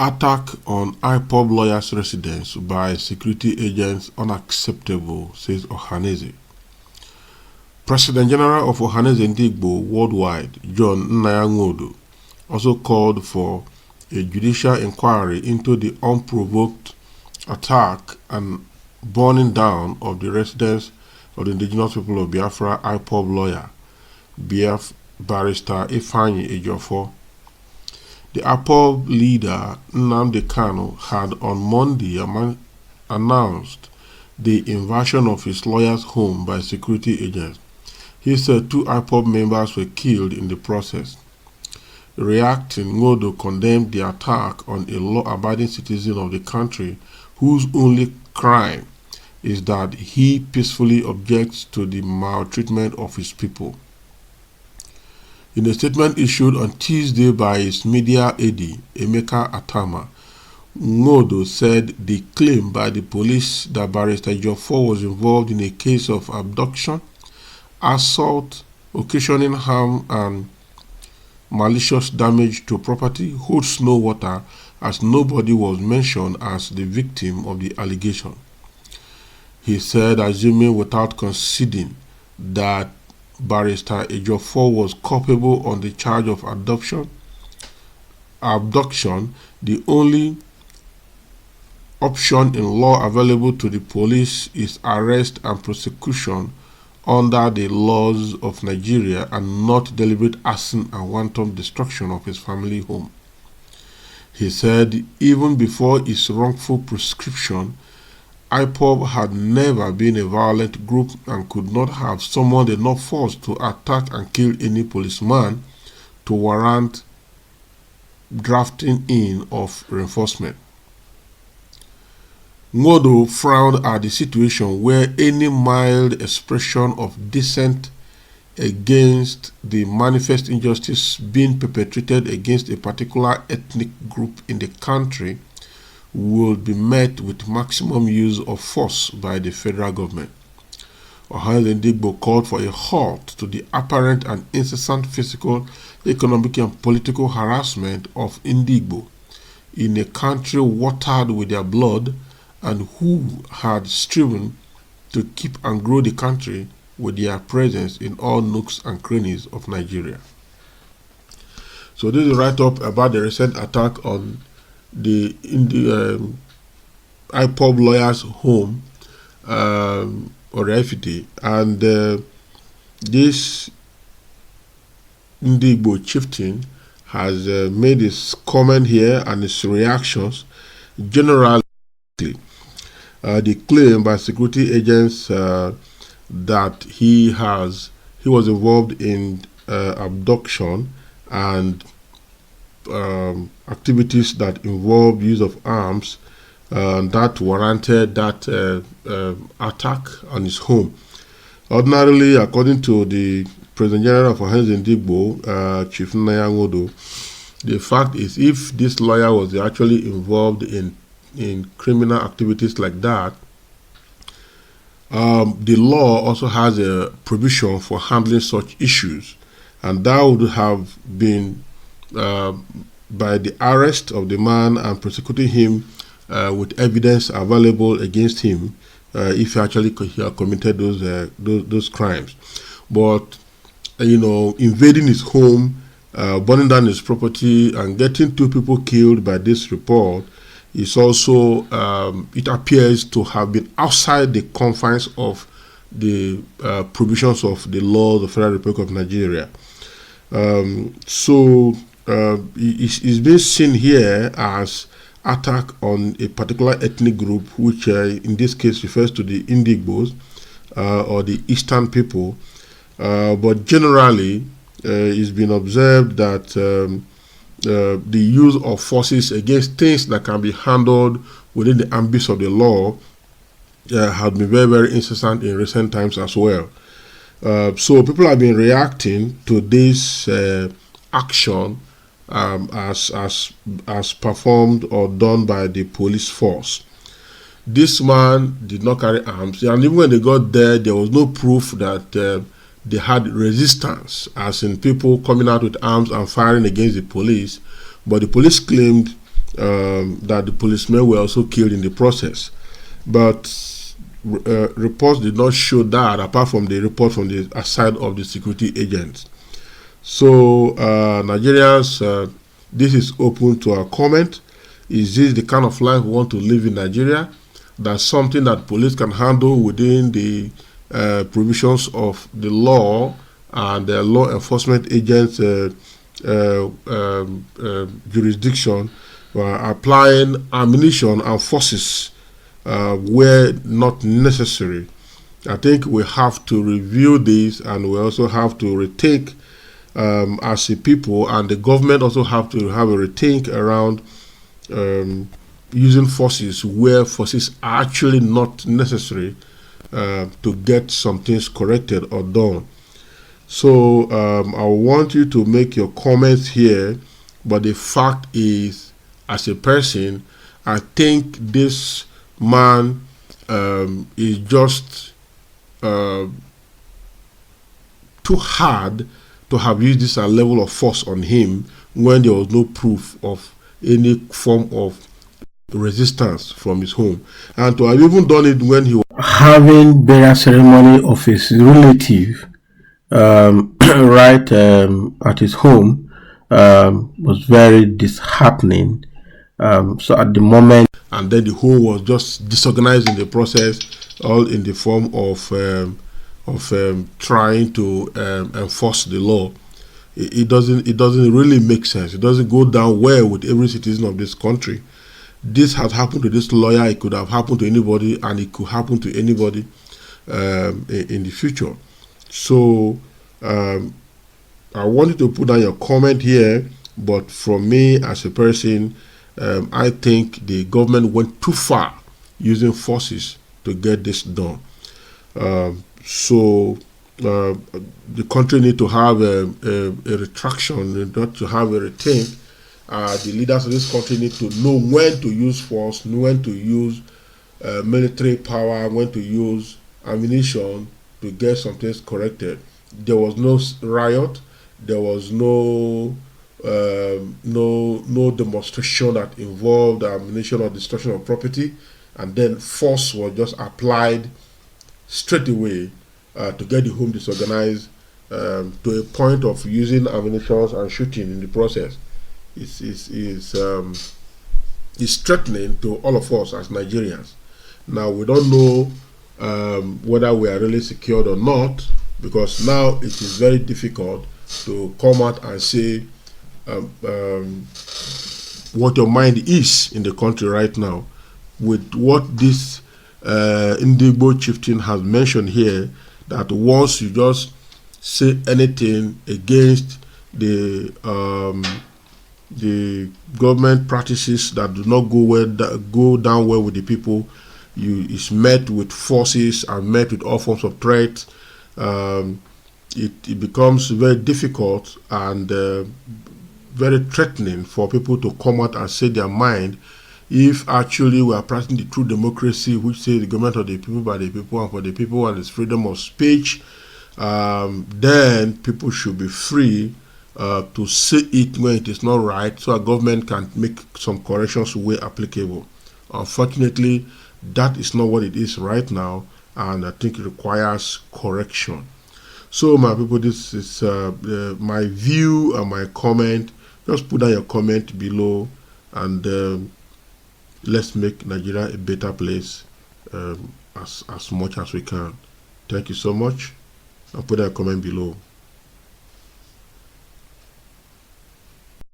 Attack on Ipob lawyer's residence by security agents unacceptable, says Ohanaeze. President General of Ohanaeze Ndigbo Worldwide, John Nwodo, also called for a judicial inquiry into the unprovoked attack and burning down of the residence of the indigenous people of Biafra Ipob lawyer, Barrister Ifeanyi Ejiofor. The Ipob leader Nnamdi had on Monday announced the invasion of his lawyer's home by security agents. He said 2 Ipob members were killed in the process. Reacting, Nwodo condemned the attack on a law-abiding citizen of the country whose only crime is that he peacefully objects to the maltreatment of his people. In a statement issued on Tuesday by his media aide, Emeka Atama, Nwodo said the claim by the police that Barrister Ejiofor was involved in a case of abduction, assault, occasioning harm and malicious damage to property holds no water, as nobody was mentioned as the victim of the allegation. He said, assuming without conceding that Barrister Ejiofor was culpable on the charge of abduction, the only option in law available to the police is arrest and prosecution under the laws of Nigeria and not deliberate arson and wanton destruction of his family home. He said even before his wrongful proscription, Ipob had never been a violent group and could not have summoned enough force to attack and kill any policeman to warrant drafting in of reinforcement. Nwodo frowned at the situation where any mild expression of dissent against the manifest injustice being perpetrated against a particular ethnic group in the country would be met with maximum use of force by the federal government. Ohanaeze Ndigbo called for a halt to the apparent and incessant physical, economic and political harassment of Ndigbo in a country watered with their blood and who had striven to keep and grow the country with their presence in all nooks and crannies of Nigeria. So this is a write-up about the recent attack on the Ipob lawyer's home or refugee, and this Ndigbo chieftain has made his comment here and his reactions. Generally, the claim by security agents that he was involved in abduction and activities that involve use of arms that warranted that attack on his home. Ordinarily, according to the President General of Ohanaeze Ndigbo, Chief Nwodo, the fact is, if this lawyer was actually involved in criminal activities like that, the law also has a provision for handling such issues, and that would have been by the arrest of the man and prosecuting him with evidence available against him if he actually committed those crimes. But invading his home, burning down his property, and getting 2 people killed by this report is also, it appears to have been outside the confines of the provisions of the law of the Federal Republic of Nigeria. It's being seen here as attack on a particular ethnic group, which in this case refers to the Ndigbos or the Eastern people. But generally, it's been observed that the use of forces against things that can be handled within the ambit of the law has been very, very incessant in recent times as well. So people have been reacting to this action as performed or done by the police force. This man did not carry arms, and even when they got there, there was no proof that they had resistance, as in people coming out with arms and firing against the police. But the police claimed that the policemen were also killed in the process. But reports did not show that, apart from the report from the side of the security agents. So Nigerians, this is open to our comment. Is this the kind of life we want to live in Nigeria? That's something that police can handle within the provisions of the law and the law enforcement agents' jurisdiction, applying ammunition and forces where not necessary. I think we have to review this, and we also have to rethink as a people, and the government also have to have a rethink around using forces where forces are actually not necessary to get some things corrected or done. So I want you to make your comments here, but the fact is, as a person, I think this man is just too hard to have used this level of force on him when there was no proof of any form of resistance from his home, and to have even done it when he was having burial ceremony of his relative right at his home was very disheartening. So at the moment, and then the home was just disorganized in the process, all in the form of trying to enforce the law. It doesn't really make sense. It doesn't go down well with every citizen of this country. This has happened to this lawyer. It could have happened to anybody, and it could happen to anybody in the future. So I wanted to put down your comment here, but from me as a person, I think the government went too far using forces to get this done. So the country need to have a retraction, not to have a rethink. The leaders of this country need to know when to use force, when to use military power, when to use ammunition to get some things corrected. There was no riot. There was no demonstration that involved ammunition or destruction of property, and then force was just applied straight away to get the home disorganized to a point of using ammunition and shooting in the process. Is threatening to all of us as Nigerians. Now we don't know whether we are really secured or not, because now it is very difficult to come out and say what your mind is in the country right now. With what this Ndigbo chieftain has mentioned here, that once you just say anything against the government practices that do not go down well with the people, is met with forces and met with all forms of threats. It becomes very difficult and very threatening for people to come out and say their mind. If actually we are practicing the true democracy, which says the government of the people, by the people, and for the people, and its freedom of speech, then people should be free to say it when it is not right, so a government can make some corrections where applicable. Unfortunately, that is not what it is right now, and I think it requires correction. So my people, this is my view and my comment. Just put down your comment below, and let's make Nigeria a better place as much as we can. Thank you so much, and put down a comment below.